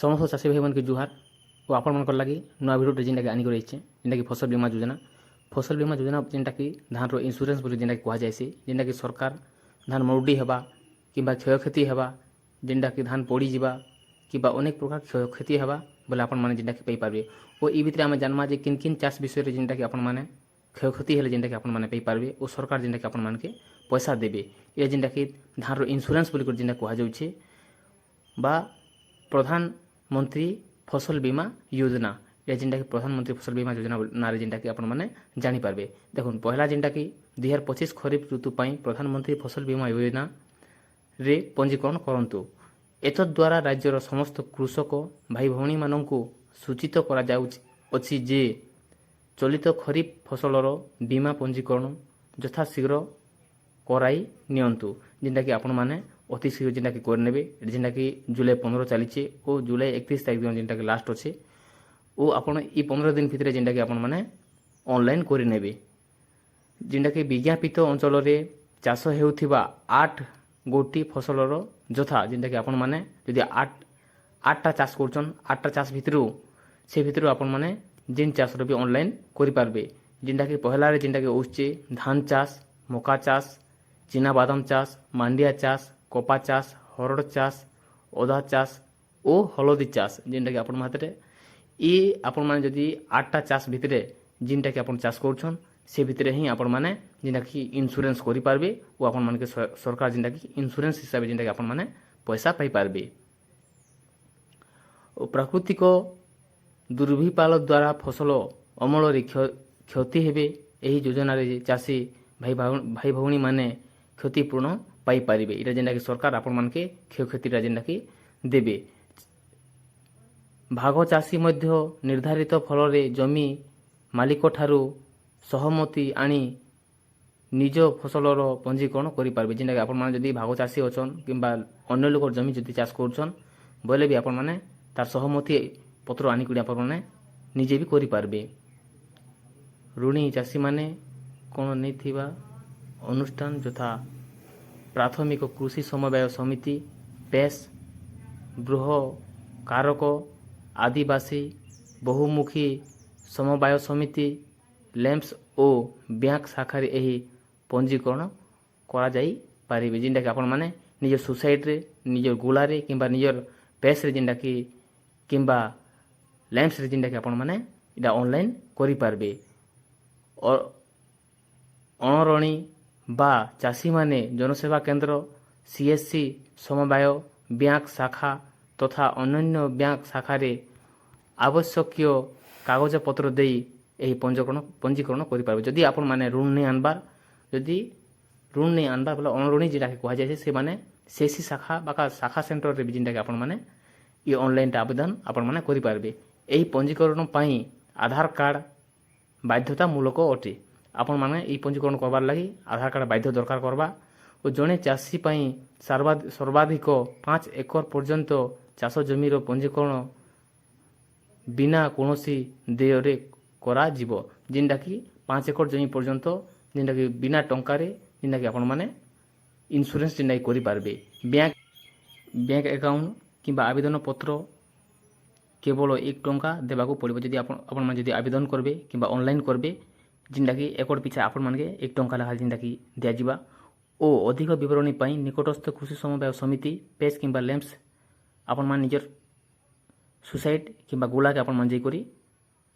समस्त चाषी भाई मन के जुहार और आपण मन लगी नुआ भिडियो जेनटा आनी रही जेनटा कि फसल बीमा योजना जेनटा कि धान रो इंश्योरेंस बोली जेनटा कह जाए जेनटा कि सरकार धान मरुडी हेबा किंबा क्षयक्षति हेबा जेनटा कि धान पड़ी जावा किंबा अनेक प्रकार क्षयक्षति हेबा बोले आपण माने जेनटा कि पाई पारबे और ई भितर आमे जानमा जे किन किन चाष विषय रे जेनटा कि आपण माने क्षयक्षति हेले जेनटा कि आपण माने पाई पारबे और सरकार जेनटा कि आपण माने के पैसा देबे ये जेनटा कि धान रो इंश्योरेंस बोली जेनटा कह जाउछे बा प्रधानमंत्री फसल बीमा योजना या जेनटा कि प्रधानमंत्री फसल बीमा योजना ना जेनटा कि आपण माने जानि पारबे। देखुन पहला जेनटा कि 2025 खरीफ ऋतु पाई प्रधानमंत्री फसल बीमा योजना रे पंजीकरण करंतु। एतद द्वारा राज्यर समस्त कृषक भाई भौणी माननकु सूचित करा जाउछि जे चलित खरीफ फसलर बीमा पंजीकरण यथा शीघ्र कराई नियंतु जेनटा कि आपण माने अति शीघ्र जेनटा कि करनेबे जेनटा कि जुलाई 15 चलीचे और जुलाई 31 तारिख दिन जेनटा कि लास्ट अच्छे ओ आपण ई 15 दिन भितर जेनटा कि आपण माने ऑनलाइन करनेबे जेनटा कि विज्ञापित अंचल रे चाष हेउथिबा 8 गोटी फसलर यथा जेनटा कि आपण माने यदि 8टा चाष करछन 8टा चाष भितरु से भितरु आपण माने जिन चाष रो भी ऑनलाइन करि पारबे जेनटा कि पहला रे जेनटा कि उच्चे धान चाष मका चाष चीना बादाम चाष मांडिया चाष कपा चाष हरड़ चाष अदा चाष ओ हलदी चाष जेनटा कि आपण मात्रे ई आपण माने जदी 8टा चाष भितरे जिनटा कि आपण चाष करछन से भितरे ही आपण माने जेनटा कि इंश्योरेंस करि पारबे ओ आपण माने के सरकार जेनटा कि इंश्योरेंस हिसाब जेनटा कि आपण माने पैसा पाई पारबे। ओ प्राकृतिक दुर्भिपाल द्वारा फसल अमल रे क्षति हेबे एही योजना रे चाषी भाई भौणी माने क्षतिपूर्ण पाई पारिबे इटा जेनटा कि सरकार आपण मान के क्षयक्षति जेनटा कि देबे। भाग चाषी मध्य निर्धारित फल रे जमी मालिक ठारू सहमति आनी निज फसलर पंजीकरण करि पारबे जेनटा कि आपण माने जदी भाग चाषी अछन किंबा अन्य लोक जमी जदी चाष करछन बोले भी आपण माने तार सहमति पत्र आनी कुडी आपण माने निजे भी करि पारबे। ऋणी चाषी माने कोन नै थिबा अनुष्ठान यथा प्राथमिक कृषि समवाय समिति पेस गृह कारक आदिवासी बहुमुखी समवाय समिति लैम्प्स और बैंक शाखा एही पंजीकरण करा जाई पारिबे जेनटा कि आपण माने निज सोसाइटी रे निज गोला रे किंबा निजर पेस रे जेनटा कि किंबा लैम्प्स रे जेनटा कि आपण माने इटा ऑनलाइन करि पारबे। और अणरणी बा चाषी माने जनसेवा केंद्र सीएससी समवाय बैंक शाखा तथा अन्य बैंक शाखा रे आवश्यक कागज पत्र देई एही पंजीकरण करि पारबे। जदि आपण माने ऋण नै आनबार जदि ऋण नै आनबार बोले अणरणी जेटा कह जाय से माने सीएससी शाखा बा शाखा सेंटर रे जेनटा कि आपण माने ये ऑनलाइन आवेदन आपण माने करि पारबे। एही पंजीकरण पई आधार कार्ड बाध्यतामूलक अटे आपण माने ई पंजीकरण करबार लागि आधार कार्ड बाध्य दरकार करबा और जड़े चाषी पई सर्वाधिक 5 एकर पर्यंत चाष जमीर पंजीकरण बिना कोनोसी देय रे करा जीवो जेनटा कि 5 एकर जमी पर्यंत जेनटा कि बिना टंका रे जेनटा कि आपण माने इंश्योरेंस जेनटा कि करि पारबे। बैंक अकाउंट किंबा आवेदन पत्र केवल 1 टंका देबाको पड़िबो जदि आपण माने जदि आवेदन करबे किंबा ऑनलाइन करबे जेनटा कि एकड़ पिछा आपण माने 1 टंका लखा जेनटा कि दिया जिबा ओ अधिक विवरणी पई निकटस्थ कृषि समवाय समिति पेज किंबा लैम्प्स आपण मान निजर सोसाइटी किंबा गोला के आपण मान जई करी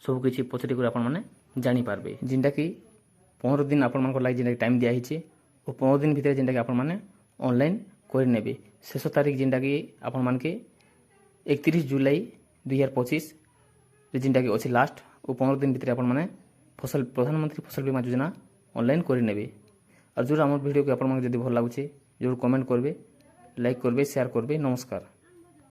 सब किछि पछरी करी आपण माने जानि पारबे जेनटा कि 15 दिन आपण मान को लागि जेनटा टाइम दिया हिचे ओ 15 दिन भितर जेनटा कि आपण माने ऑनलाइन करि नेबे। शेष तारीख जेनटा कि आपण मान के 31 जुलाई 2025 जेनटा कि अछि लास्ट ओ 15 दिन भितर आपण माने प्रधानमंत्री फसल बीमा योजना ऑनलाइन करि नेबे। और जो आम वीडियो को आप जब भल लगुचे जरूर कमेंट करेंगे लाइक करेंगे शेयर करेंगे। नमस्कार।